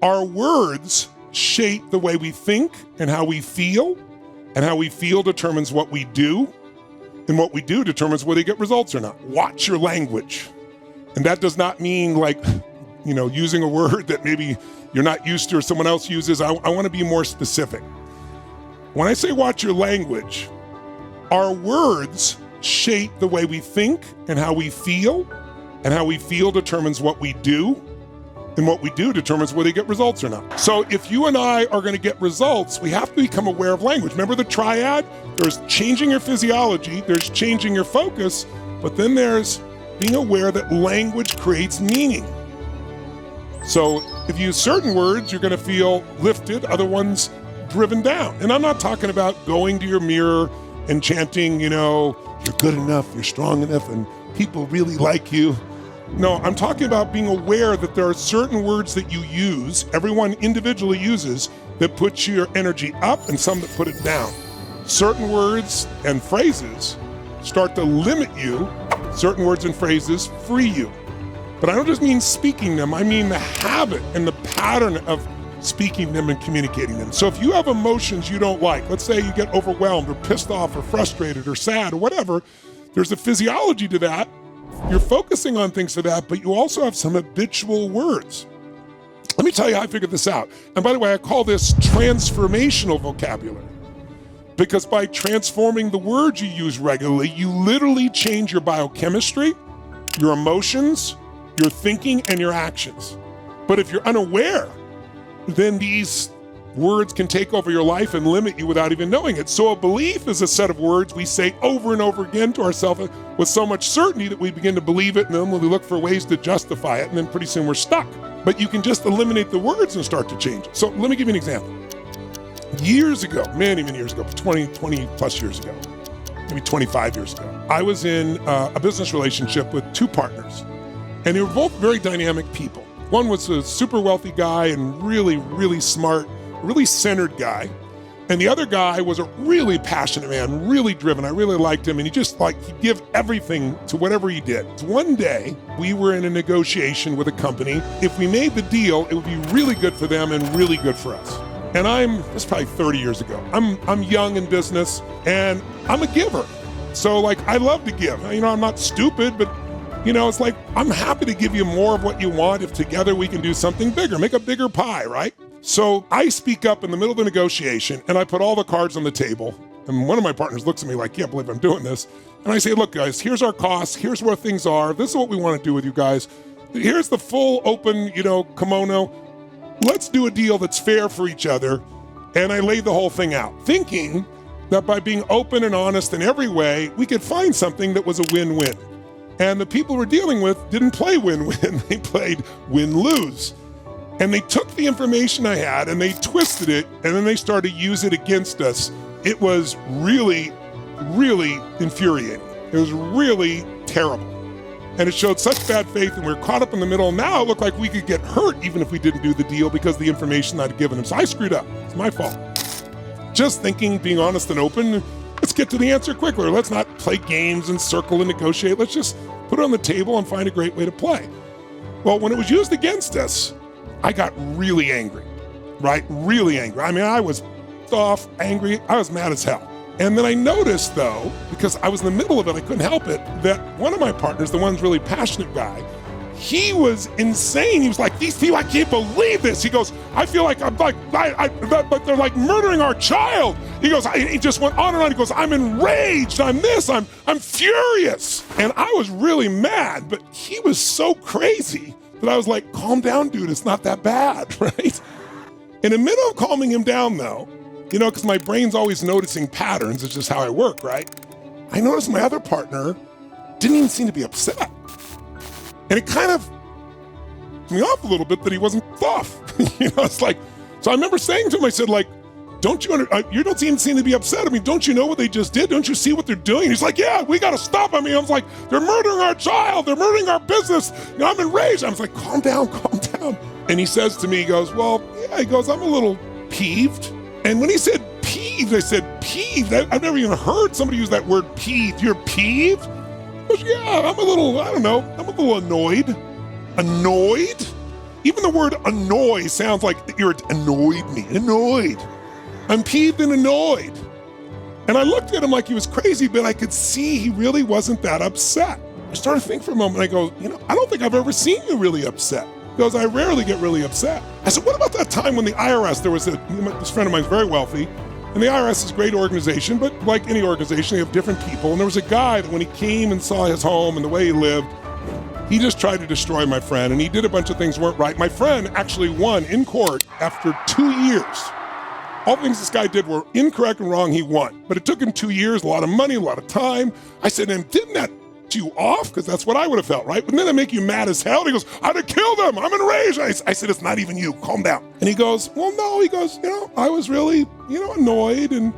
Our words shape the way we think and how we feel determines what we do, and what we do determines whether you get results or not. Watch your language. And that does not mean using a word that maybe you're not used to or someone else uses. I want to be more specific. When I say watch your language, our words shape the way we think and how we feel determines what we do, and what we do determines whether you get results or not. So if you and I are going to get results, we have to become aware of language. Remember the triad? There's changing your physiology, there's changing your focus, but then there's being aware that language creates meaning. So if you use certain words, you're going to feel lifted, other ones driven down. And I'm not talking about going to your mirror and chanting, you're good enough, you're strong enough, and people really like you. No, I'm talking about being aware that there are certain words that you use, everyone individually uses, that put your energy up and some that put it down. Certain words and phrases start to limit you, certain words and phrases free you. But I don't just mean speaking them, I mean the habit and the pattern of speaking them and communicating them. So if you have emotions you don't like, let's say you get overwhelmed or pissed off or frustrated or sad or whatever, there's a physiology to that. You're focusing on things for that, but you also have some habitual words. Let me tell you how I figured this out. And by the way, I call this transformational vocabulary. Because by transforming the words you use regularly, you literally change your biochemistry, your emotions, your thinking, and your actions. But if you're unaware, then these words can take over your life and limit you without even knowing it. So a belief is a set of words we say over and over again to ourselves with so much certainty that we begin to believe it, and then we look for ways to justify it, and then pretty soon we're stuck. But you can just eliminate the words and start to change it. So let me give you an example. Years ago, many years ago, 20 plus years ago, maybe 25 years ago, I was in a business relationship with two partners, and they were both very dynamic people. One was a super wealthy guy and really, really smart, really centered guy. And the other guy was a really passionate man, really driven. I really liked him. And he'd give everything to whatever he did. So one day we were in a negotiation with a company. If we made the deal, it would be really good for them and really good for us. And this is probably 30 years ago. I'm young in business and I'm a giver. So I love to give. I'm not stupid, but it's like, I'm happy to give you more of what you want if together we can do something bigger, make a bigger pie, right? So I speak up in the middle of the negotiation and I put all the cards on the table. And one of my partners looks at me like, can't believe I'm doing this. And I say, look guys, here's our costs. Here's where things are. This is what we want to do with you guys. Here's the full open, kimono. Let's do a deal that's fair for each other. And I laid the whole thing out, thinking that by being open and honest in every way, we could find something that was a win-win. And the people we're dealing with didn't play win-win. They played win-lose. And they took the information I had and they twisted it, and then they started to use it against us. It was really, really infuriating. It was really terrible. And it showed such bad faith, and we were caught up in the middle. Now it looked like we could get hurt even if we didn't do the deal because of the information I'd given them. So I screwed up. It's my fault. Just thinking, being honest and open, let's get to the answer quicker. Let's not play games and circle and negotiate. Let's just put it on the table and find a great way to play. Well, when it was used against us, I got really angry, right? Really angry. I was off, angry. I was mad as hell. And then I noticed though, because I was in the middle of it, I couldn't help it, that one of my partners, the one's really passionate guy, he was insane. He was like, these people, I can't believe this. He goes, I feel like but they're like murdering our child. He goes, he just went on and on. He goes, I'm enraged. I'm this, I'm furious. And I was really mad, but he was so crazy that I was like, calm down, dude. It's not that bad, right? In the middle of calming him down though, because my brain's always noticing patterns. It's just how I work, right? I noticed my other partner didn't even seem to be upset. And it kind of threw me off a little bit that he wasn't off. It's like, so I remember saying to him, I said, don't you don't even seem to be upset. Don't you know what they just did? Don't you see what they're doing? He's like, yeah, we got to stop. I was like, they're murdering our child. They're murdering our business. I'm enraged. I was like, calm down. And he says to me, he goes, well, yeah, I'm a little peeved. And when he said peeved, I said, peeved? I've never even heard somebody use that word peeved. You're peeved? He goes, yeah, I'm a little annoyed. Annoyed? Even the word annoy sounds like you're annoyed me, annoyed. I'm peeved and annoyed. And I looked at him like he was crazy, but I could see he really wasn't that upset. I started to think for a moment. I go, I don't think I've ever seen you really upset. He goes, I rarely get really upset. I said, what about that time when the IRS, this friend of mine is very wealthy, and the IRS is a great organization, but like any organization, they have different people. And there was a guy that when he came and saw his home and the way he lived, he just tried to destroy my friend, and he did a bunch of things that weren't right. My friend actually won in court after 2 years. All the things this guy did were incorrect and wrong, he won. But it took him 2 years, a lot of money, a lot of time. I said, and didn't that you off? Because that's what I would have felt, right? Wouldn't that make you mad as hell? And he goes, I'd have killed him. I'm enraged. I said, it's not even you. Calm down. And he goes, well, no. He goes, I was really, annoyed and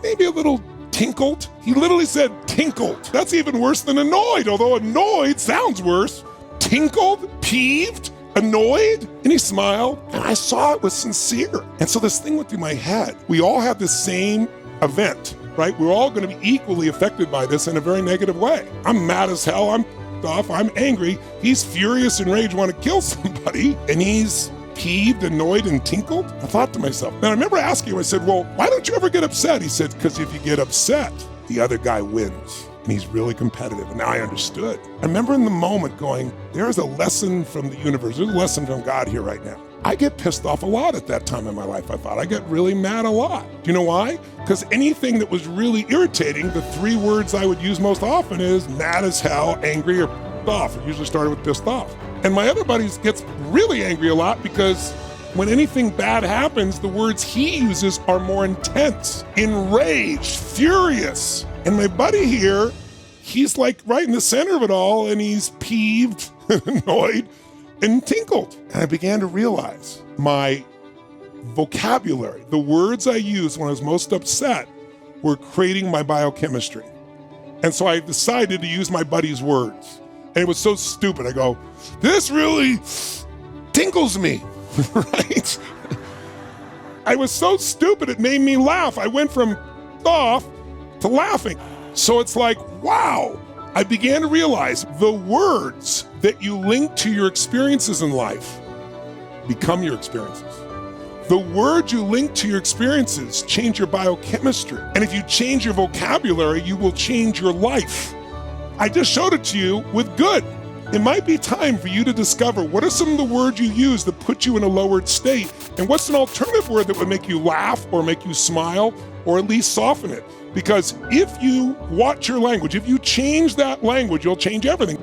maybe a little tinkled. He literally said tinkled. That's even worse than annoyed, although annoyed sounds worse. Tinkled, peeved, annoyed. And he smiled, and I saw it was sincere. And so this thing went through my head. We all have the same event, right? We're all going to be equally affected by this in a very negative way. I'm mad as hell. I'm off. I'm angry. He's furious and rage, want to kill somebody, and he's peeved, annoyed, and tinkled. I thought to myself, and I remember asking him, I said, well, why don't you ever get upset? He said, because if you get upset, the other guy wins, and he's really competitive. And now I understood. I remember in the moment going, there is a lesson from the universe. There's a lesson from God here right now. I get pissed off a lot at that time in my life, I thought. I get really mad a lot. Do you know why? Because anything that was really irritating, the 3 words I would use most often is mad as hell, angry, or pissed off. It usually started with pissed off. And my other buddies gets really angry a lot because when anything bad happens, the words he uses are more intense, enraged, furious. And my buddy here, he's like right in the center of it all, and he's peeved, annoyed, and tinkled. And I began to realize my vocabulary, the words I used when I was most upset, were creating my biochemistry. And so I decided to use my buddy's words. And it was so stupid. I go, this really tinkles me, right? I was so stupid, it made me laugh. I went from off to laughing. So it's like, wow. I began to realize the words that you link to your experiences in life become your experiences. The words you link to your experiences change your biochemistry. And if you change your vocabulary, you will change your life. I just showed it to you with good. It might be time for you to discover what are some of the words you use that put you in a lowered state, and what's an alternative word that would make you laugh or make you smile or at least soften it. Because if you watch your language, if you change that language, you'll change everything.